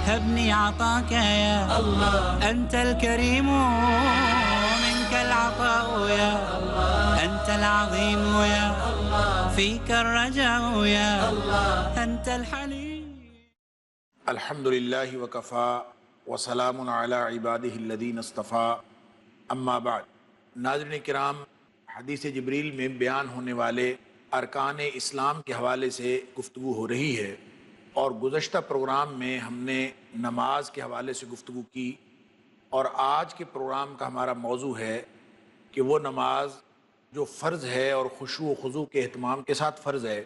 هبني عطاك يا الله، أنت الكريم منك العطاء يا الله، أنت العظيم يا الله، فيك الرجاء يا الله، أنت الحليم. الحمد للہ وکفا وسلام علی عبادہ الذین اصطفیٰ اما بعد۔ ناظرین کرام، حدیث جبریل میں بیان ہونے والے ارکان اسلام کے حوالے سے گفتگو ہو رہی ہے، اور گزشتہ پروگرام میں ہم نے نماز کے حوالے سے گفتگو کی، اور آج کے پروگرام کا ہمارا موضوع ہے کہ وہ نماز جو فرض ہے اور خشوع و خضوع کے اہتمام کے ساتھ فرض ہے،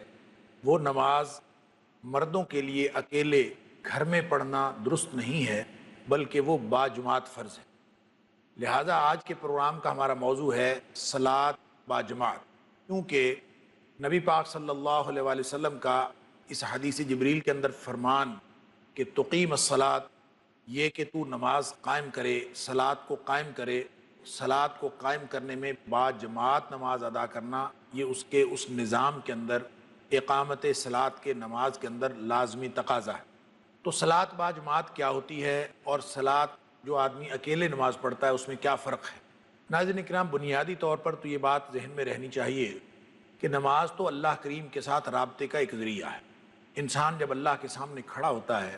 وہ نماز مردوں کے لیے اکیلے گھر میں پڑھنا درست نہیں ہے، بلکہ وہ باجماعت فرض ہے۔ لہٰذا آج کے پروگرام کا ہمارا موضوع ہے صلاۃ باجماعت، کیونکہ نبی پاک صلی اللہ علیہ وآلہ وسلم کا اس حدیث جبریل کے اندر فرمان کہ تقیم الصلاۃ، یہ کہ تو نماز قائم کرے، صلاۃ کو قائم کرے، صلاۃ کو قائم کرنے میں باجماعت نماز ادا کرنا، یہ اس نظام کے اندر اقامت صلاۃ کے نماز کے اندر لازمی تقاضا ہے۔ تو صلاۃ باجماعت کیا ہوتی ہے، اور صلاۃ جو آدمی اکیلے نماز پڑھتا ہے اس میں کیا فرق ہے؟ ناظرین کرام، بنیادی طور پر تو یہ بات ذہن میں رہنی چاہیے کہ نماز تو اللہ کریم کے ساتھ رابطے کا ایک ذریعہ ہے۔ انسان جب اللہ کے سامنے کھڑا ہوتا ہے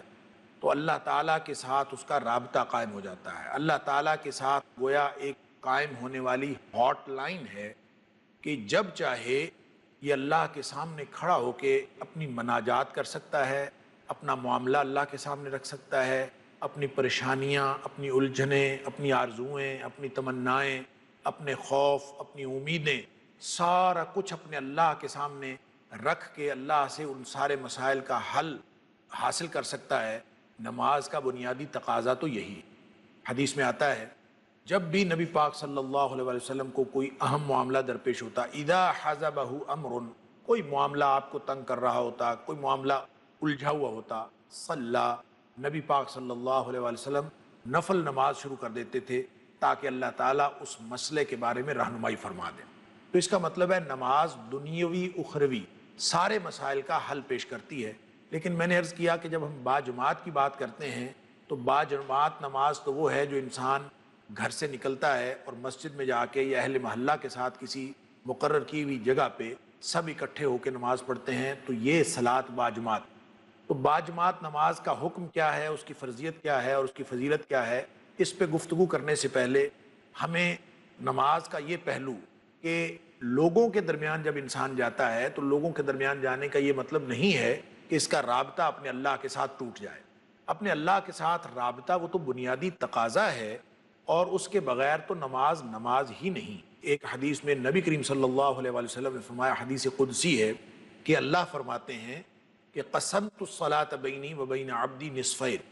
تو اللہ تعالیٰ کے ساتھ اس کا رابطہ قائم ہو جاتا ہے۔ اللہ تعالیٰ کے ساتھ گویا ایک قائم ہونے والی ہاٹ لائن ہے کہ جب چاہے یہ اللہ کے سامنے کھڑا ہو کے اپنی مناجات کر سکتا ہے، اپنا معاملہ اللہ کے سامنے رکھ سکتا ہے، اپنی پریشانیاں، اپنی الجھنیں، اپنی آرزوئیں، اپنی تمنائیں، اپنے خوف، اپنی امیدیں، سارا کچھ اپنے اللہ کے سامنے رکھ کے اللہ سے ان سارے مسائل کا حل حاصل کر سکتا ہے۔ نماز کا بنیادی تقاضا تو یہی ہے۔ حدیث میں آتا ہے جب بھی نبی پاک صلی اللہ علیہ وسلم کو کوئی اہم معاملہ درپیش ہوتا، اذا حزبہ امر، کوئی معاملہ آپ کو تنگ کر رہا ہوتا، کوئی معاملہ الجھا ہوا ہوتا، صلی، نبی پاک صلی اللہ علیہ وسلم نفل نماز شروع کر دیتے تھے تاکہ اللہ تعالیٰ اس مسئلے کے بارے میں رہنمائی فرما دے۔ تو اس کا مطلب ہے نماز دنیاوی اخروی سارے مسائل کا حل پیش کرتی ہے۔ لیکن میں نے عرض کیا کہ جب ہم باجماعت کی بات کرتے ہیں تو باجماعت نماز تو وہ ہے جو انسان گھر سے نکلتا ہے اور مسجد میں جا کے یا اہل محلہ کے ساتھ کسی مقرر کی ہوئی جگہ پہ سب اکٹھے ہو کے نماز پڑھتے ہیں، تو یہ صلاۃ باجماعت۔ تو باجماعت نماز کا حکم کیا ہے، اس کی فرضیت کیا ہے اور اس کی فضیلت کیا ہے، اس پہ گفتگو کرنے سے پہلے ہمیں نماز کا یہ پہلو کہ لوگوں کے درمیان جب انسان جاتا ہے تو لوگوں کے درمیان جانے کا یہ مطلب نہیں ہے کہ اس کا رابطہ اپنے اللہ کے ساتھ ٹوٹ جائے۔ اپنے اللہ کے ساتھ رابطہ وہ تو بنیادی تقاضا ہے، اور اس کے بغیر تو نماز نماز ہی نہیں۔ ایک حدیث میں نبی کریم صلی اللہ علیہ وآلہ وسلم نے فرمایا، حدیث قدسی ہے کہ اللہ فرماتے ہیں کہ قسمت الصلاۃ بینی و بین عبدی نصفین،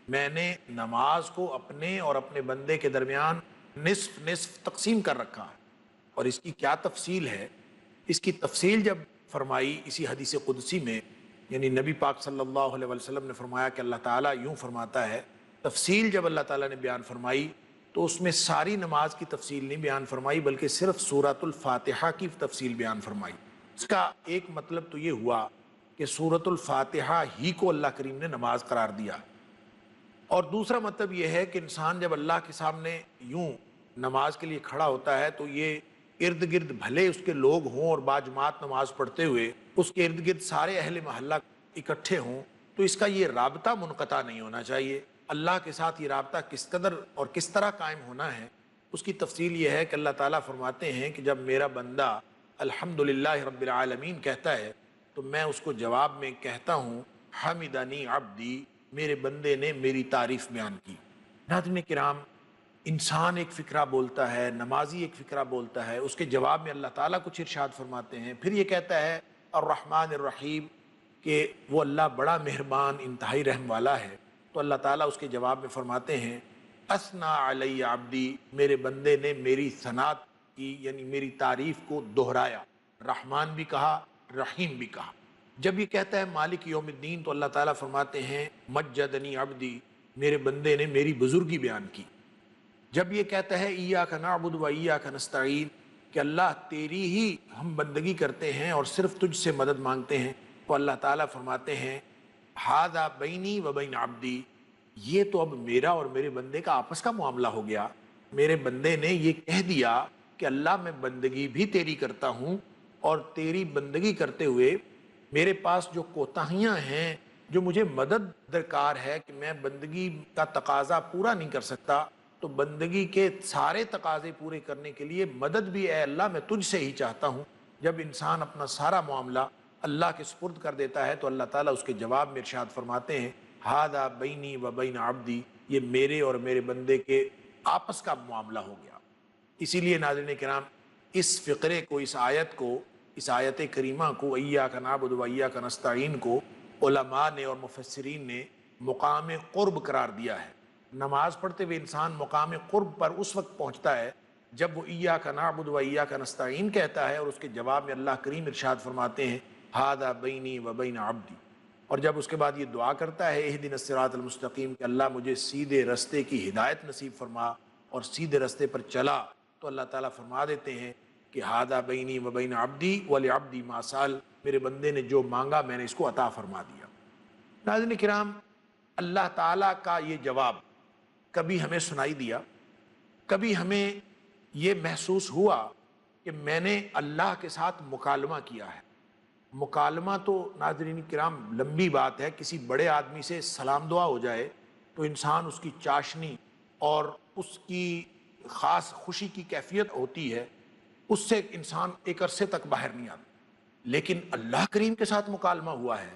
میں نے نماز کو اپنے اور اپنے بندے کے درمیان نصف نصف تقسیم کر رکھا ہے۔ اور اس کی کیا تفصیل ہے؟ اس کی تفصیل جب فرمائی اسی حدیث قدسی میں، یعنی نبی پاک صلی اللہ علیہ وسلم نے فرمایا کہ اللہ تعالیٰ یوں فرماتا ہے، تفصیل جب اللہ تعالیٰ نے بیان فرمائی تو اس میں ساری نماز کی تفصیل نہیں بیان فرمائی، بلکہ صرف سورۃ الفاتحہ کی تفصیل بیان فرمائی۔ اس کا ایک مطلب تو یہ ہوا کہ سورۃ الفاتحہ ہی کو اللہ کریم نے نماز قرار دیا، اور دوسرا مطلب یہ ہے کہ انسان جب اللہ کے سامنے یوں نماز کے لیے کھڑا ہوتا ہے تو یہ ارد گرد بھلے اس کے لوگ ہوں اور باجماعت نماز پڑھتے ہوئے اس کے ارد گرد سارے اہل محلہ اکٹھے ہوں، تو اس کا یہ رابطہ منقطع نہیں ہونا چاہیے۔ اللہ کے ساتھ یہ رابطہ کس قدر اور کس طرح قائم ہونا ہے، اس کی تفصیل یہ ہے کہ اللہ تعالیٰ فرماتے ہیں کہ جب میرا بندہ الحمدللہ رب العالمین کہتا ہے تو میں اس کو جواب میں کہتا ہوں حمدنی عبدی، میرے بندے نے میری تعریف بیان کی۔ ناظرین کرام، انسان ایک فقرہ بولتا ہے، نمازی ایک فقرہ بولتا ہے، اس کے جواب میں اللہ تعالیٰ کچھ ارشاد فرماتے ہیں، پھر یہ کہتا ہے الرحمن الرحیم کہ وہ اللہ بڑا مہربان انتہائی رحم والا ہے، تو اللہ تعالیٰ اس کے جواب میں فرماتے ہیں اثنا علی عبدی، میرے بندے نے میری ثنا کی، یعنی میری تعریف کو دہرایا، رحمان بھی کہا، رحیم بھی کہا۔ جب یہ کہتا ہے مالک یوم الدین تو اللہ تعالیٰ فرماتے ہیں مجدنی عبدی، میرے بندے نے میری بزرگی بیان کی۔ جب یہ کہتا ہے ایاک نعبد و ایاک نستعین، کہ اللہ تیری ہی ہم بندگی کرتے ہیں اور صرف تجھ سے مدد مانگتے ہیں، تو اللہ تعالیٰ فرماتے ہیں ھذا بینی و بین عبدی، یہ تو اب میرا اور میرے بندے کا آپس کا معاملہ ہو گیا. میرے بندے نے یہ کہہ دیا کہ اللہ میں بندگی بھی تیری کرتا ہوں، اور تیری بندگی کرتے ہوئے میرے پاس جو کوتاہیاں ہیں، جو مجھے مدد درکار ہے کہ میں بندگی کا تقاضا پورا نہیں کر سکتا، تو بندگی کے سارے تقاضے پورے کرنے کے لیے مدد بھی اے اللہ میں تجھ سے ہی چاہتا ہوں. جب انسان اپنا سارا معاملہ اللہ کے سپرد کر دیتا ہے تو اللہ تعالیٰ اس کے جواب میں ارشاد فرماتے ہیں ہذا بینی و بین عبدی، یہ میرے اور میرے بندے کے آپس کا معاملہ ہو گیا. اسی لیے ناظرین کرام، اس فقرے کو، اس آیت کو، اس آیت کریمہ کو، ایاک نعبد و ایاک نستعین کو علماء نے اور مفسرین نے مقام قرب قرار دیا ہے. نماز پڑھتے ہوئے انسان مقام قرب پر اس وقت پہنچتا ہے جب وہ ایاک نعبد و ایاک نستعین کہتا ہے، اور اس کے جواب میں اللہ کریم ارشاد فرماتے ہیں ھذا بینی و بین عبدی. اور جب اس کے بعد یہ دعا کرتا ہے اہدنا الصراط المستقیم کہ اللہ مجھے سیدھے رستے کی ہدایت نصیب فرما اور سیدھے رستے پر چلا، تو اللہ تعالیٰ فرما دیتے ہیں کہ ھذا بینی و بین عبدی ولعبدی ما سأل، میرے بندے نے جو مانگا میں نے اس کو عطا فرما دیا. ناظرین کرام، اللہ تعالیٰ کا یہ جواب کبھی ہمیں سنائی دیا، کبھی ہمیں یہ محسوس ہوا کہ میں نے اللہ کے ساتھ مکالمہ کیا ہے. مکالمہ تو ناظرین کرام لمبی بات ہے. کسی بڑے آدمی سے سلام دعا ہو جائے تو انسان اس کی چاشنی اور اس کی خاص خوشی کی کیفیت ہوتی ہے، اس سے انسان ایک عرصے تک باہر نہیں آتا. لیکن اللہ کریم کے ساتھ مکالمہ ہوا ہے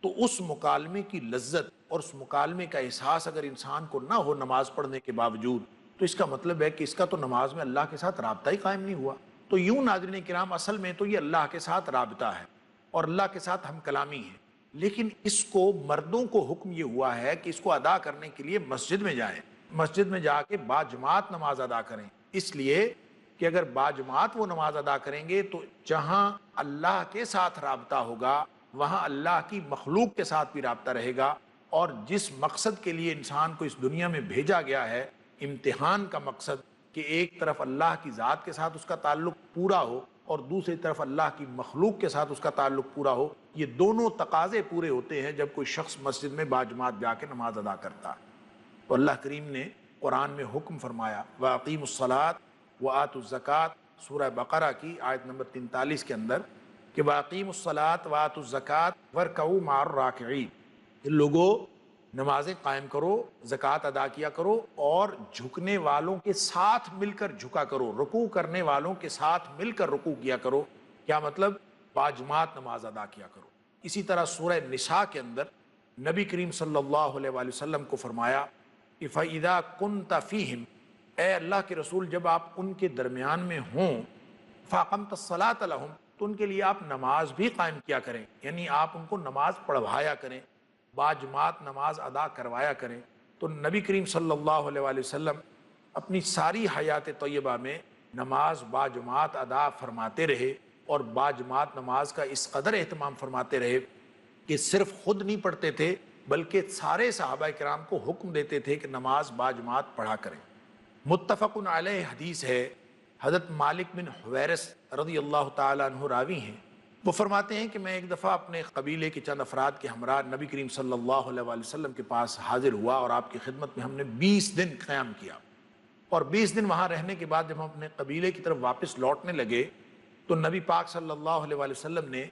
تو اس مکالمے کی لذت اور اس مکالمے کا احساس اگر انسان کو نہ ہو نماز پڑھنے کے باوجود، تو اس کا مطلب ہے کہ اس کا تو نماز میں اللہ کے ساتھ رابطہ ہی قائم نہیں ہوا. تو یوں ناظرین کرام اصل میں تو یہ اللہ کے ساتھ رابطہ ہے اور اللہ کے ساتھ ہم کلامی ہے. لیکن اس کو مردوں کو حکم یہ ہوا ہے کہ اس کو ادا کرنے کے لیے مسجد میں جائیں، مسجد میں جا کے باجماعت نماز ادا کریں. اس لیے کہ اگر باجماعت وہ نماز ادا کریں گے تو جہاں اللہ کے ساتھ رابطہ ہوگا وہاں اللہ کی مخلوق کے ساتھ بھی رابطہ رہے گا. اور جس مقصد کے لیے انسان کو اس دنیا میں بھیجا گیا ہے، امتحان کا مقصد، کہ ایک طرف اللہ کی ذات کے ساتھ اس کا تعلق پورا ہو اور دوسری طرف اللہ کی مخلوق کے ساتھ اس کا تعلق پورا ہو، یہ دونوں تقاضے پورے ہوتے ہیں جب کوئی شخص مسجد میں باجماعت جا کے نماز ادا کرتا ہے. تو اللہ کریم نے قرآن میں حکم فرمایا وَأَقِیمُوا الصَّلَاةَ وَآتُوا الزَّکَاةَ، سورہ بقرہ کی آیت نمبر 43 کے اندر، کہ وَأَقِیمُوا الصَّلَاةَ وَآتُوا الزَّکَاةَ وَارْکَعُوا مَعَ الرَّاکِعِینَ، لوگوں نمازیں قائم کرو، زکوٰۃ ادا کیا کرو، اور جھکنے والوں کے ساتھ مل کر جھکا کرو، رکوع کرنے والوں کے ساتھ مل کر رکوع کیا کرو. کیا مطلب؟ باجماعت نماز ادا کیا کرو. اسی طرح سورہ نساء کے اندر نبی کریم صلی اللہ علیہ وآلہ وسلم کو فرمایا کہ فَإِذَا كُنْتَ فِيهِمْ، اے اللہ کے رسول جب آپ ان کے درمیان میں ہوں، فَأَقَمْتَ الصَّلَاةَ لَهُمْ، تو ان کے لیے آپ نماز بھی قائم کیا کریں، یعنی آپ ان کو نماز پڑھوایا کریں، باجماعت نماز ادا کروایا کریں. تو نبی کریم صلی اللہ علیہ وآلہ وسلم اپنی ساری حیات طیبہ میں نماز باجماعت ادا فرماتے رہے، اور باجماعت نماز کا اس قدر اہتمام فرماتے رہے کہ صرف خود نہیں پڑھتے تھے بلکہ سارے صحابہ کرام کو حکم دیتے تھے کہ نماز باجماعت پڑھا کریں. متفق علیہ حدیث ہے، حضرت مالک بن حویرث رضی اللہ تعالیٰ عنہ راوی ہیں. وہ فرماتے ہیں کہ میں ایک دفعہ اپنے قبیلے کے چند افراد کے ہمراہ نبی کریم صلی اللہ علیہ وآلہ وسلم کے پاس حاضر ہوا، اور آپ کی خدمت میں ہم نے 20 دن قیام کیا. اور 20 دن وہاں رہنے کے بعد جب ہم اپنے قبیلے کی طرف واپس لوٹنے لگے تو نبی پاک صلی اللہ علیہ وآلہ وسلم نے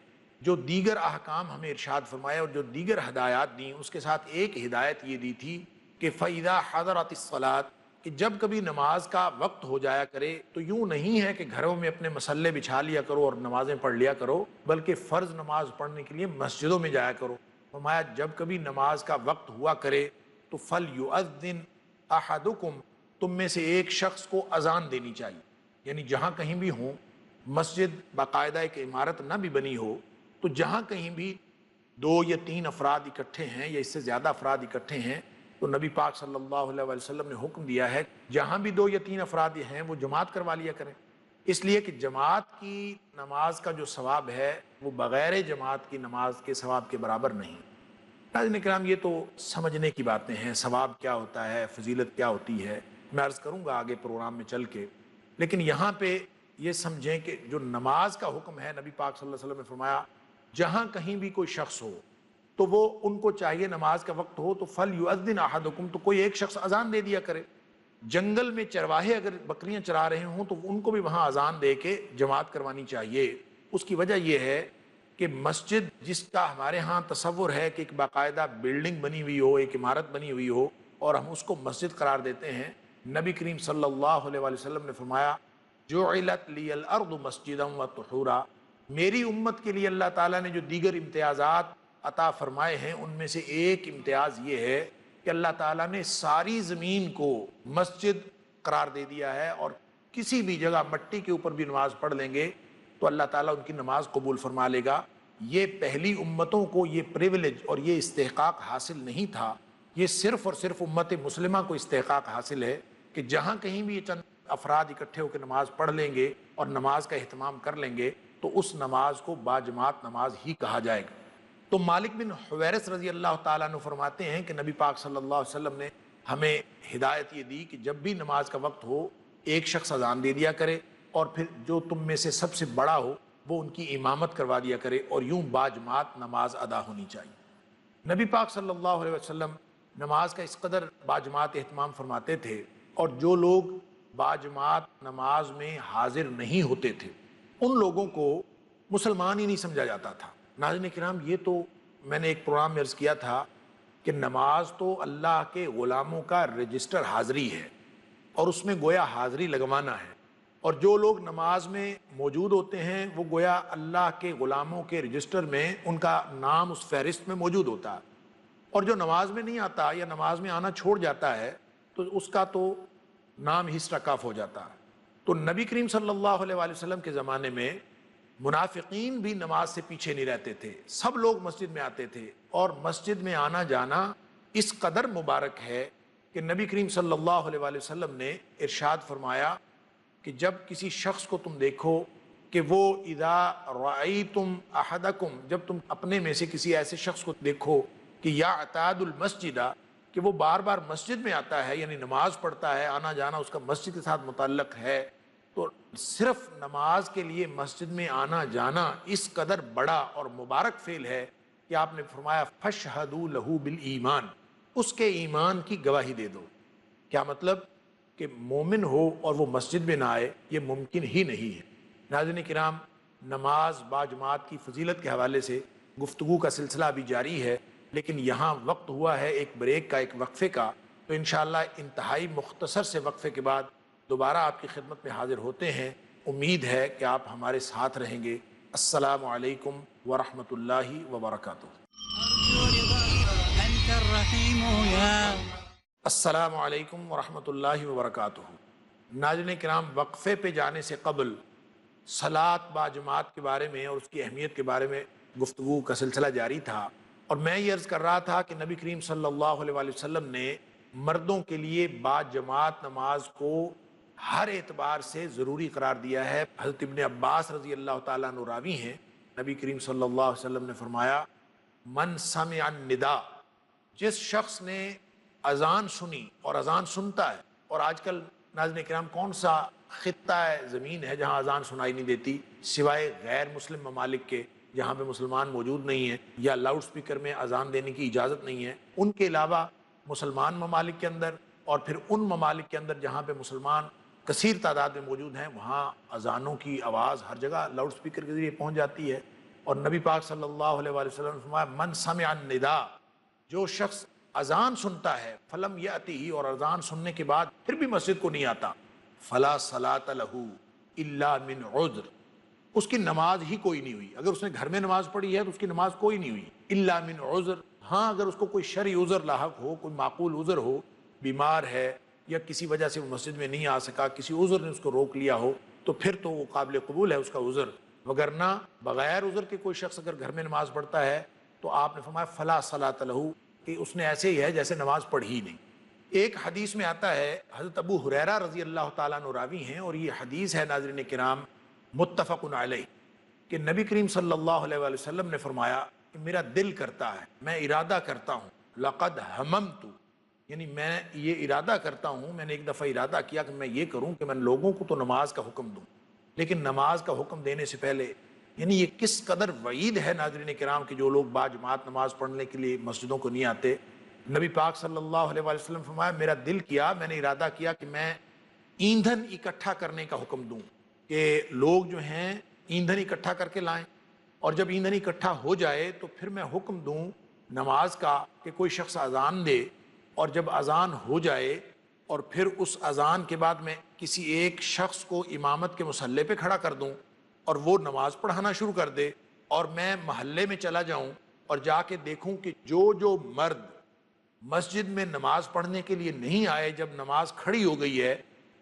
جو دیگر احکام ہمیں ارشاد فرمایا اور جو دیگر ہدایات دیں، اس کے ساتھ ایک ہدایت یہ دی تھی کہ فَإِذَا حَضَرَتِ الصَّلَاةُ، کہ جب کبھی نماز کا وقت ہو جایا کرے تو یوں نہیں ہے کہ گھروں میں اپنے مسلے بچھا لیا کرو اور نمازیں پڑھ لیا کرو، بلکہ فرض نماز پڑھنے کے لیے مسجدوں میں جایا کرو. فرمایا جب کبھی نماز کا وقت ہوا کرے تو فَلْيُؤَذِّنْ أَحَدُكُمْ، تم میں سے ایک شخص کو اذان دینی چاہیے. یعنی جہاں کہیں بھی ہوں، مسجد باقاعدہ ایک عمارت نہ بھی بنی ہو تو جہاں کہیں بھی 2 یا 3 افراد اکٹھے ہیں یا اس سے زیادہ افراد اکٹھے ہیں تو نبی پاک صلی اللہ علیہ وآلہ وسلم نے حکم دیا ہے جہاں بھی 2 یا 3 افراد ہیں وہ جماعت کروا لیا کریں، اس لیے کہ جماعت کی نماز کا جو ثواب ہے وہ بغیر جماعت کی نماز کے ثواب کے برابر نہیں. ناظرین کرام، یہ تو سمجھنے کی باتیں ہیں، ثواب کیا ہوتا ہے، فضیلت کیا ہوتی ہے، میں عرض کروں گا آگے پروگرام میں چل کے. لیکن یہاں پہ یہ سمجھیں کہ جو نماز کا حکم ہے، نبی پاک صلی اللہ علیہ وسلم نے فرمایا جہاں کہیں بھی کوئی شخص ہو تو وہ ان کو چاہیے نماز کا وقت ہو تو فَلْيُؤَذِّنْ أَحَدُكُمْ، تو کوئی ایک شخص اذان دے دیا کرے۔ جنگل میں چرواہے اگر بکریاں چرا رہے ہوں تو ان کو بھی وہاں اذان دے کے جماعت کروانی چاہیے۔ اس کی وجہ یہ ہے کہ مسجد جس کا ہمارے ہاں تصور ہے کہ ایک باقاعدہ بلڈنگ بنی ہوئی ہو، ایک عمارت بنی ہوئی ہو اور ہم اس کو مسجد قرار دیتے ہیں، نبی کریم صلی اللہ علیہ وآلہ وسلم نے فرمایا جُعِلَتْ لِيَ الْأَرْضُ مَسْجِدًا وَطُهُورًا، میری امت کے لیے اللہ تعالیٰ نے جو دیگر امتیازات عطا فرمائے ہیں ان میں سے ایک امتیاز یہ ہے کہ اللہ تعالیٰ نے ساری زمین کو مسجد قرار دے دیا ہے، اور کسی بھی جگہ مٹی کے اوپر بھی نماز پڑھ لیں گے تو اللہ تعالیٰ ان کی نماز قبول فرما لے گا۔ یہ پہلی امتوں کو یہ پریویلیج اور یہ استحقاق حاصل نہیں تھا، یہ صرف اور صرف امت مسلمہ کو استحقاق حاصل ہے کہ جہاں کہیں بھی یہ چند افراد اکٹھے ہو کے نماز پڑھ لیں گے اور نماز کا اہتمام کر لیں گے تو اس نماز کو باجماعت نماز ہی کہا جائے گا۔ تو مالک بن حویرث رضی اللہ تعالیٰ عنہ فرماتے ہیں کہ نبی پاک صلی اللہ علیہ وسلم نے ہمیں ہدایت یہ دی کہ جب بھی نماز کا وقت ہو ایک شخص اذان دے دیا کرے اور پھر جو تم میں سے سب سے بڑا ہو وہ ان کی امامت کروا دیا کرے، اور یوں باجماعت نماز ادا ہونی چاہیے۔ نبی پاک صلی اللہ علیہ وسلم نماز کا اس قدر باجماعت اہتمام فرماتے تھے، اور جو لوگ باجماعت نماز میں حاضر نہیں ہوتے تھے ان لوگوں کو مسلمان ہی نہیں سمجھا جاتا تھا۔ ناظرین کرام، یہ تو میں نے ایک پروگرام میں عرض کیا تھا کہ نماز تو اللہ کے غلاموں کا رجسٹر حاضری ہے، اور اس میں گویا حاضری لگوانا ہے، اور جو لوگ نماز میں موجود ہوتے ہیں وہ گویا اللہ کے غلاموں کے رجسٹر میں ان کا نام اس فہرست میں موجود ہوتا ہے، اور جو نماز میں نہیں آتا یا نماز میں آنا چھوڑ جاتا ہے تو اس کا تو نام ہی اسٹرک آف ہو جاتا ہے۔ تو نبی کریم صلی اللہ علیہ وآلہ وسلم کے زمانے میں منافقین بھی نماز سے پیچھے نہیں رہتے تھے، سب لوگ مسجد میں آتے تھے، اور مسجد میں آنا جانا اس قدر مبارک ہے کہ نبی کریم صلی اللہ علیہ وآلہ وسلم نے ارشاد فرمایا کہ جب کسی شخص کو تم دیکھو کہ وہ اذا رأیتم احدکم، جب تم اپنے میں سے کسی ایسے شخص کو دیکھو کہ یعتاد المسجد، کہ وہ بار بار مسجد میں آتا ہے، یعنی نماز پڑھتا ہے، آنا جانا اس کا مسجد کے ساتھ متعلق ہے، تو صرف نماز کے لیے مسجد میں آنا جانا اس قدر بڑا اور مبارک فعل ہے کہ آپ نے فرمایا فَاشْهَدُوا لَهُ بِالْإِيمَانِ، اس کے ایمان کی گواہی دے دو۔ کیا مطلب؟ کہ مومن ہو اور وہ مسجد میں نہ آئے، یہ ممکن ہی نہیں ہے۔ ناظرین کرام، نماز باجماعت کی فضیلت کے حوالے سے گفتگو کا سلسلہ ابھی جاری ہے، لیکن یہاں وقت ہوا ہے ایک بریک کا، ایک وقفے کا، تو انشاءاللہ انتہائی مختصر سے وقفے کے بعد دوبارہ آپ کی خدمت میں حاضر ہوتے ہیں۔ امید ہے کہ آپ ہمارے ساتھ رہیں گے۔ السلام علیکم ورحمۃ اللہ وبرکاتہ۔ أرجو رضاك أنت الرحيم يا السلام علیکم ورحمۃ اللہ وبرکاتہ۔ ناظرین کرام، وقفے پہ جانے سے قبل صلاۃ باجماعت کے بارے میں اور اس کی اہمیت کے بارے میں گفتگو کا سلسلہ جاری تھا، اور میں یہ عرض کر رہا تھا کہ نبی کریم صلی اللہ علیہ وآلہ وسلم نے مردوں کے لیے باجماعت نماز کو ہر اعتبار سے ضروری قرار دیا ہے۔ حضرت ابن عباس رضی اللہ تعالیٰ عنہ راوی ہیں، نبی کریم صلی اللہ علیہ وسلم نے فرمایا من سمع النداء، جس شخص نے اذان سنی اور اذان سنتا ہے، اور آج کل ناظرین کرام کون سا خطہ زمین ہے جہاں اذان سنائی نہیں دیتی سوائے غیر مسلم ممالک کے، جہاں پہ مسلمان موجود نہیں ہیں یا لاؤڈ سپیکر میں اذان دینے کی اجازت نہیں ہے۔ ان کے علاوہ مسلمان ممالک کے اندر اور پھر ان ممالک کے اندر جہاں پہ مسلمان کثیر تعداد میں موجود ہیں، وہاں اذانوں کی آواز ہر جگہ لاؤڈ سپیکر کے ذریعے پہنچ جاتی ہے، اور نبی پاک صلی اللہ علیہ وآلہ وسلم نے فرمایا من سمع النداء، جو شخص اذان سنتا ہے فلم یأتہ، اور اذان سننے کے بعد پھر بھی مسجد کو نہیں آتا، فلا صلاۃ لہ الا من عذر، اس کی نماز ہی کوئی نہیں ہوئی۔ اگر اس نے گھر میں نماز پڑھی ہے تو اس کی نماز کوئی نہیں ہوئی، الا من عذر، ہاں اگر اس کو کوئی شرعی عذر لاحق ہو، کوئی معقول عذر ہو، بیمار ہے یا کسی وجہ سے وہ مسجد میں نہیں آ سکا، کسی عذر نے اس کو روک لیا ہو، تو پھر تو وہ قابل قبول ہے اس کا عذر، وگرنہ بغیر عذر کے کوئی شخص اگر گھر میں نماز پڑھتا ہے تو آپ نے فرمایا فلا صلاۃ لہ، کہ اس نے ایسے ہی ہے جیسے نماز پڑھی نہیں۔ ایک حدیث میں آتا ہے، حضرت ابو ہریرہ رضی اللہ تعالیٰ عنہ راوی ہیں، اور یہ حدیث ہے ناظرین کرام متفق علیہ، کہ نبی کریم صلی اللہ علیہ وآلہ وسلم نے فرمایا کہ میرا دل کرتا ہے، میں ارادہ کرتا ہوں، لقد ہممت، یعنی میں یہ ارادہ کرتا ہوں، میں نے ایک دفعہ ارادہ کیا کہ میں یہ کروں کہ میں لوگوں کو تو نماز کا حکم دوں، لیکن نماز کا حکم دینے سے پہلے یعنی یہ کس قدر وعید ہے ناظرین کرام کہ جو لوگ باجماعت نماز پڑھنے کے لیے مسجدوں کو نہیں آتے۔ نبی پاک صلی اللہ علیہ وآلہ وسلم فرمایا میرا دل کیا، میں نے ارادہ کیا کہ میں ایندھن اکٹھا کرنے کا حکم دوں کہ لوگ جو ہیں ایندھن اکٹھا کر کے لائیں، اور جب ایندھن اکٹھا ہو جائے تو پھر میں حکم دوں نماز کا کہ کوئی شخص اذان دے، اور جب اذان ہو جائے اور پھر اس اذان کے بعد میں کسی ایک شخص کو امامت کے مصلی پہ کھڑا کر دوں اور وہ نماز پڑھانا شروع کر دے، اور میں محلے میں چلا جاؤں اور جا کے دیکھوں کہ جو مرد مسجد میں نماز پڑھنے کے لیے نہیں آئے جب نماز کھڑی ہو گئی ہے،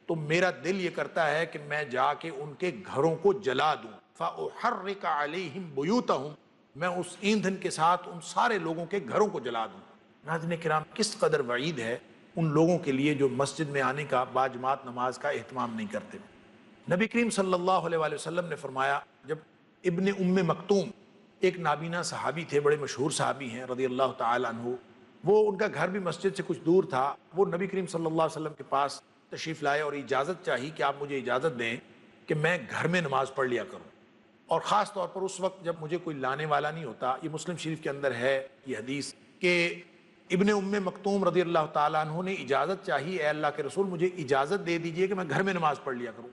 تو میرا دل یہ کرتا ہے کہ میں جا کے ان کے گھروں کو جلا دوں، فَأُحَرِّقَ عَلَيْهِمْ بُيُوتَهُمْ، میں اس ایندھن کے ساتھ ان سارے لوگوں کے گھروں کو جلا دوں۔ ناظرین کرام کس قدر وعید ہے ان لوگوں کے لیے جو مسجد میں آنے کا باجماعت نماز کا اہتمام نہیں کرتے۔ نبی کریم صلی اللہ علیہ وآلہ وسلم نے فرمایا، جب ابن ام مکتوم ایک نابینا صحابی تھے، بڑے مشہور صحابی ہیں رضی اللہ تعالی عنہ، وہ ان کا گھر بھی مسجد سے کچھ دور تھا، وہ نبی کریم صلی اللہ علیہ وسلم کے پاس تشریف لائے اور اجازت چاہی کہ آپ مجھے اجازت دیں کہ میں گھر میں نماز پڑھ لیا کروں، اور خاص طور پر اس وقت جب مجھے کوئی لانے والا نہیں ہوتا۔ یہ مسلم شریف کے اندر ہے یہ حدیث کہ ابن ام مکتوم رضی اللہ تعالیٰ عنہ نے اجازت چاہی، اے اللہ کے رسول مجھے اجازت دے دیجئے کہ میں گھر میں نماز پڑھ لیا کروں۔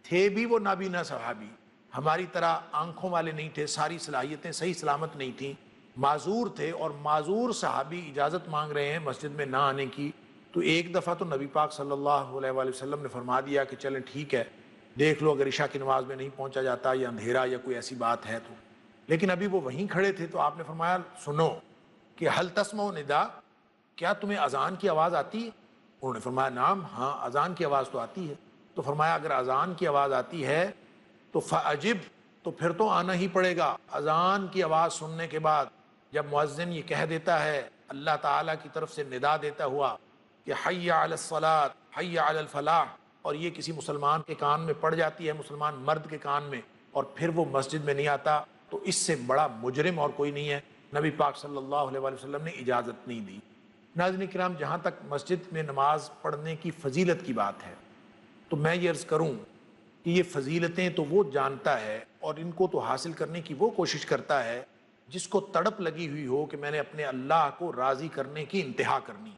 تھے بھی وہ نابینا صحابی، ہماری طرح آنکھوں والے نہیں تھے، ساری صلاحیتیں صحیح سلامت نہیں تھیں، معذور تھے، اور معذور صحابی اجازت مانگ رہے ہیں مسجد میں نہ آنے کی۔ تو ایک دفعہ تو نبی پاک صلی اللہ علیہ وآلہ وسلم نے فرما دیا کہ چلیں ٹھیک ہے، دیکھ لو اگر عشاء کی نماز میں نہیں پہنچا جاتا یا اندھیرا یا کوئی ایسی بات ہے تو۔ لیکن ابھی وہ وہیں کھڑے تھے تو آپ نے فرمایا سنو کہ حل تسمع ندا، کیا تمہیں اذان کی آواز آتی ہے؟ انہوں نے فرمایا نعم، ہاں اذان کی آواز تو آتی ہے۔ تو فرمایا اگر اذان کی آواز آتی ہے تو فعجب، تو پھر تو آنا ہی پڑے گا۔ اذان کی آواز سننے کے بعد جب مؤذن یہ کہہ دیتا ہے، اللہ تعالیٰ کی طرف سے ندا دیتا ہوا کہ حی علی الصلاۃ حی علی الفلاح، اور یہ کسی مسلمان کے کان میں پڑ جاتی ہے، مسلمان مرد کے کان میں، اور پھر وہ مسجد میں نہیں آتا، تو اس سے بڑا مجرم اور کوئی نہیں ہے۔ نبی پاک صلی اللہ علیہ وآلہ وسلم نے اجازت نہیں دی۔ ناظرین کرام جہاں تک مسجد میں نماز پڑھنے کی فضیلت کی بات ہے، تو میں یہ عرض کروں کہ یہ فضیلتیں تو وہ جانتا ہے اور ان کو تو حاصل کرنے کی وہ کوشش کرتا ہے جس کو تڑپ لگی ہوئی ہو کہ میں نے اپنے اللہ کو راضی کرنے کی انتہا کرنی،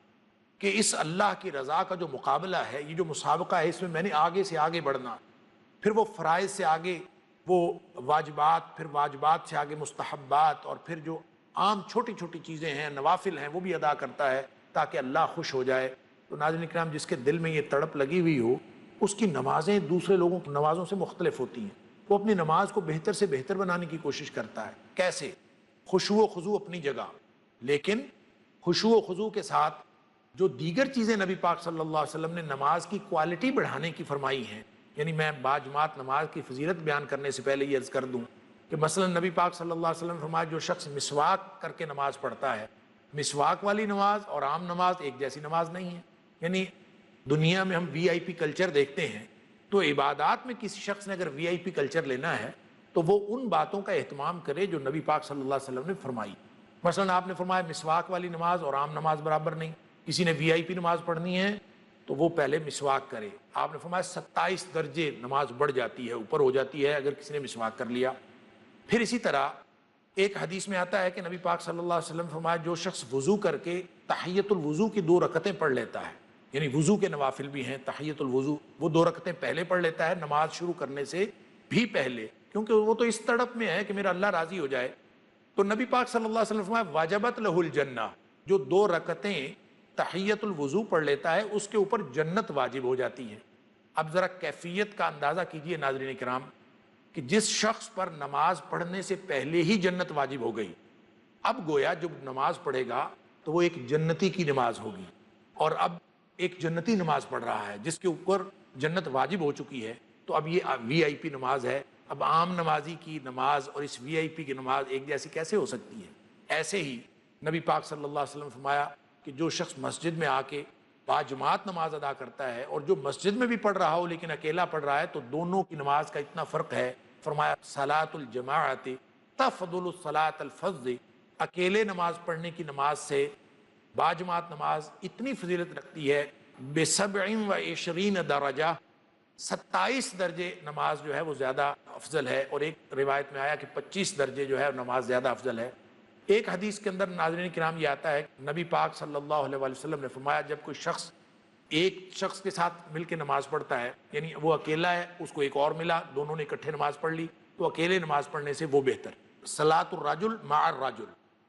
کہ اس اللہ کی رضا کا جو مقابلہ ہے، یہ جو مسابقہ ہے، اس میں میں نے آگے سے آگے بڑھنا، پھر وہ فرائض سے آگے وہ واجبات، پھر واجبات سے آگے مستحبات، اور پھر جو عام چھوٹی چھوٹی چیزیں ہیں نوافل ہیں وہ بھی ادا کرتا ہے تاکہ اللہ خوش ہو جائے۔ تو ناظرین کرام جس کے دل میں یہ تڑپ لگی ہوئی ہو، اس کی نمازیں دوسرے لوگوں کی نمازوں سے مختلف ہوتی ہیں، وہ اپنی نماز کو بہتر سے بہتر بنانے کی کوشش کرتا ہے۔ کیسے؟ خشوع و خضوع اپنی جگہ، لیکن خشوع و خضوع کے ساتھ جو دیگر چیزیں نبی پاک صلی اللہ علیہ وسلم نے نماز کی کوالٹی بڑھانے کی فرمائی ہیں، یعنی میں باجماعت نماز کی فضیلت بیان کرنے سے پہلے یہ عرض کر دوں کہ مثلا نبی پاک صلی اللہ علیہ وسلم نے فرمایا جو شخص مسواک کر کے نماز پڑھتا ہے، مسواک والی نماز اور عام نماز ایک جیسی نماز نہیں ہے۔ یعنی دنیا میں ہم وی آئی پی کلچر دیکھتے ہیں، تو عبادات میں کسی شخص نے اگر وی آئی پی کلچر لینا ہے تو وہ ان باتوں کا اہتمام کرے جو نبی پاک صلی اللہ علیہ وسلم نے فرمائی۔ مثلا آپ نے فرمایا مسواک والی نماز اور عام نماز برابر نہیں، کسی نے وی آئی پی نماز پڑھنی ہے تو وہ پہلے مسواک کرے۔ آپ نے فرمایا 27 درجے نماز بڑھ جاتی ہے، اوپر ہو جاتی ہے اگر کسی نے مسواک کر لیا۔ پھر اسی طرح ایک حدیث میں آتا ہے کہ نبی پاک صلی اللہ علیہ وسلم فرمایا جو شخص وضو کر کے تحیۃ الوضو کی 2 رکعتیں پڑھ لیتا ہے، یعنی وضو کے نوافل بھی ہیں تحیۃ الوضو، وہ 2 رکعتیں پہلے پڑھ لیتا ہے نماز شروع کرنے سے بھی پہلے، کیونکہ وہ تو اس تڑپ میں ہے کہ میرا اللہ راضی ہو جائے، تو نبی پاک صلی اللہ علیہ وسلم فرمایا واجبت لہ الجنہ، جو 2 رکعتیں تحیۃ الوضو پڑھ لیتا ہے اس کے اوپر جنت واجب ہو جاتی ہے۔ اب ذرا کیفیت کا اندازہ کیجئے ناظرین کرام کہ جس شخص پر نماز پڑھنے سے پہلے ہی جنت واجب ہو گئی، اب گویا جب نماز پڑھے گا تو وہ ایک جنتی کی نماز ہوگی، اور اب ایک جنتی نماز پڑھ رہا ہے جس کے اوپر جنت واجب ہو چکی ہے، تو اب یہ وی آئی پی نماز ہے۔ اب عام نمازی کی نماز اور اس وی آئی پی کی نماز ایک جیسی کیسے ہو سکتی ہے؟ ایسے ہی نبی پاک صلی اللہ علیہ وسلم فرمایا کہ جو شخص مسجد میں آ کے باجماعت نماز ادا کرتا ہے اور جو مسجد میں بھی پڑھ رہا ہو لیکن اکیلا پڑھ رہا ہے، تو دونوں کی نماز کا اتنا فرق ہے، فرمایا صلاۃ الجماعت تفضل صلاۃ الفض، اکیلے نماز پڑھنے کی نماز سے باجماعت نماز اتنی فضیلت رکھتی ہے ب27 درجہ، 27 درجے نماز جو ہے وہ زیادہ افضل ہے، اور ایک روایت میں آیا کہ 25 درجے جو ہے نماز زیادہ افضل ہے۔ ایک حدیث کے اندر ناظرین کرام یہ آتا ہے، نبی پاک صلی اللہ علیہ وآلہ وسلم نے فرمایا جب کوئی شخص ایک شخص کے ساتھ مل کے نماز پڑھتا ہے، یعنی وہ اکیلا ہے، اس کو ایک اور ملا، دونوں نے اکٹھے نماز پڑھ لی، تو اکیلے نماز پڑھنے سے وہ بہتر۔ صلاۃ الرجل مع الرجل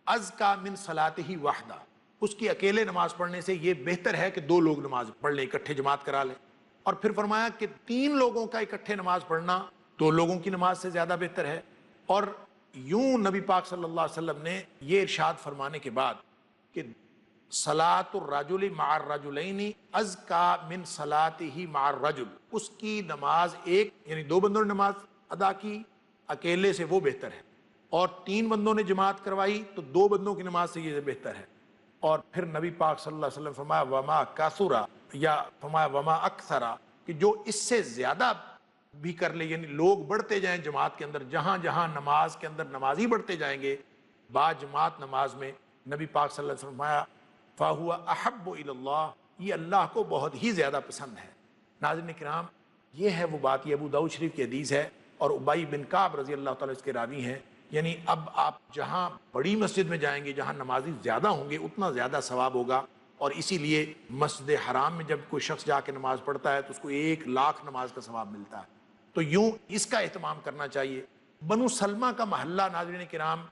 ازکا من صلاتہ وحدہ، اس کی اکیلے نماز پڑھنے سے یہ بہتر ہے کہ دو لوگ نماز پڑھ لیں، اکٹھے جماعت کرا لیں۔ اور پھر فرمایا کہ 3 لوگوں کا اکٹھے نماز پڑھنا 2 لوگوں کی نماز سے زیادہ بہتر ہے۔ اور یوں نبی پاک صلی اللہ علیہ وسلم نے یہ ارشاد فرمانے کے بعد کہ صلاۃ الرجل مع الرجلین ازکا من صلاتہ مع الرجل، اس کی نماز ایک یعنی 2 بندوں نے نماز ادا کی اکیلے سے وہ بہتر ہے، اور 3 بندوں نے جماعت کروائی تو 2 بندوں کی نماز سے یہ بہتر ہے۔ اور پھر نبی پاک صلی اللہ علیہ وسلم فرمایا وما کثرا، یا فرمایا وما اکثرا، کہ جو اس سے زیادہ بھی کر لے، یعنی لوگ بڑھتے جائیں جماعت کے اندر، جہاں جہاں نماز کے اندر نمازی بڑھتے جائیں گے با جماعت نماز میں، نبی پاک صلی اللہ علیہ وسلم فرمایا فَهُوَ أَحَبُّ إِلَى اللَّهِ، یہ اللہ کو بہت ہی زیادہ پسند ہے۔ ناظرین کرام، یہ ہے وہ بات، یہ ابو داؤد شریف کی حدیث ہے، اور ابی بن کعب رضی اللہ تعالیٰ اس کے راوی ہیں۔ یعنی اب آپ جہاں بڑی مسجد میں جائیں گے، جہاں نمازی زیادہ ہوں گے، اتنا زیادہ ثواب ہوگا، اور اسی لیے مسجد حرام میں جب کوئی شخص جا کے نماز پڑھتا ہے تو اس کو 1,00,000 نماز کا ثواب ملتا ہے۔ تو یوں اس کا اہتمام کرنا چاہیے۔ بنو سلمہ کا محلہ ناظرین کرام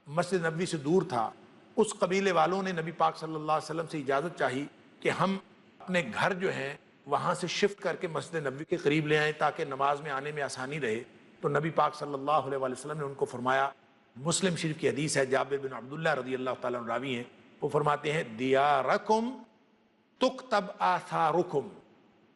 مسجد نبوی سے دور تھا، اس قبیلے والوں نے نبی پاک صلی اللہ علیہ وسلم سے اجازت چاہی کہ ہم اپنے گھر جو ہیں وہاں سے شفٹ کر کے مسجد نبوی کے قریب لے آئیں تاکہ نماز میں آنے میں آسانی رہے۔ تو نبی پاک صلی اللہ علیہ وسلم نے ان کو فرمایا، مسلم شریف کی حدیث ہے، جابر بن عبداللہ رضی اللہ تعالیٰ عنہ راوی ہیں، وہ فرماتے ہیں دیارکم تکتب آثارکم،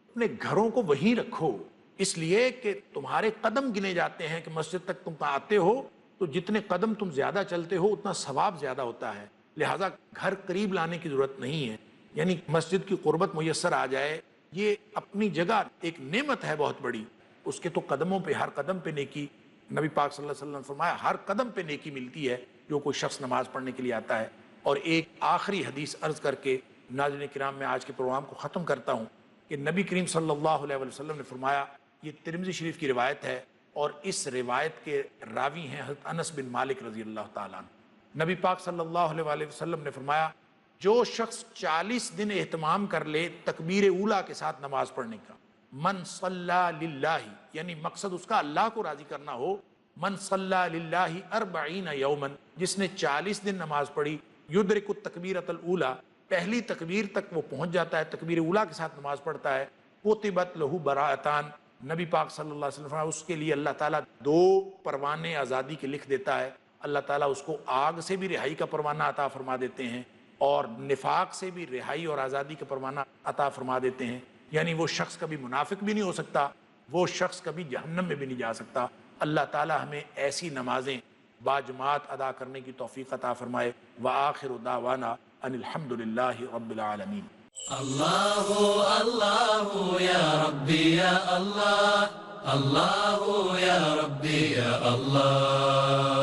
اپنے گھروں کو وہیں رکھو، اس لیے کہ تمہارے قدم گنے جاتے ہیں، کہ مسجد تک تم آتے ہو تو جتنے قدم تم زیادہ چلتے ہو اتنا ثواب زیادہ ہوتا ہے، لہٰذا گھر قریب لانے کی ضرورت نہیں ہے، یعنی مسجد کی قربت میسر آ جائے، یہ اپنی جگہ ایک نعمت ہے بہت بڑی، اس کے تو قدموں پہ ہر قدم پہ نیکی، نبی پاک صلی اللہ علیہ وسلم نے فرمایا ہر قدم پہ نیکی ملتی ہے جو کوئی شخص نماز پڑھنے کے لیے آتا ہے۔ اور ایک آخری حدیث عرض کر کے ناظرین کرام میں آج کے پروگرام کو ختم کرتا ہوں کہ نبی کریم صلی اللہ علیہ وسلم نے فرمایا، یہ ترمذی شریف کی روایت ہے، اور اس روایت کے راوی ہیں حضرت انس بن مالک رضی اللہ تعالیٰ عنہ۔ نبی پاک صلی اللہ علیہ وسلم نے فرمایا جو شخص 40 دن اہتمام کر لے تکبیر اولیٰ کے ساتھ نماز پڑھنے کا، من صلی للہ، یعنی مقصد اس کا اللہ کو راضی کرنا ہو، من صلی للہ 40 یوما، جس نے 40 دن نماز پڑھی، یدرک التکبیرۃ الاولیٰ، پہلی تکبیر تک وہ پہنچ جاتا ہے، تکبیر اولیٰ کے ساتھ نماز پڑھتا ہے، کتبت لہ براءتان، نبی پاک صلی اللہ علیہ وسلم اس کے لیے اللہ تعالیٰ 2 پروانے آزادی کے لکھ دیتا ہے، اللہ تعالیٰ اس کو آگ سے بھی رہائی کا پروانہ عطا فرما دیتے ہیں، اور نفاق سے بھی رہائی اور آزادی کا پروانہ عطا فرما دیتے ہیں، یعنی وہ شخص کبھی منافق بھی نہیں ہو سکتا، وہ شخص کبھی جہنم میں بھی نہیں جا سکتا۔ اللہ تعالیٰ ہمیں ایسی نمازیں باجماعت ادا کرنے کی توفیق عطا فرمائے۔ وآخر دعوانا ان الحمد للہ رب العالمین۔ اللہ اللہ یا ربی یا اللہ، اللہ یا ربی یا اللہ۔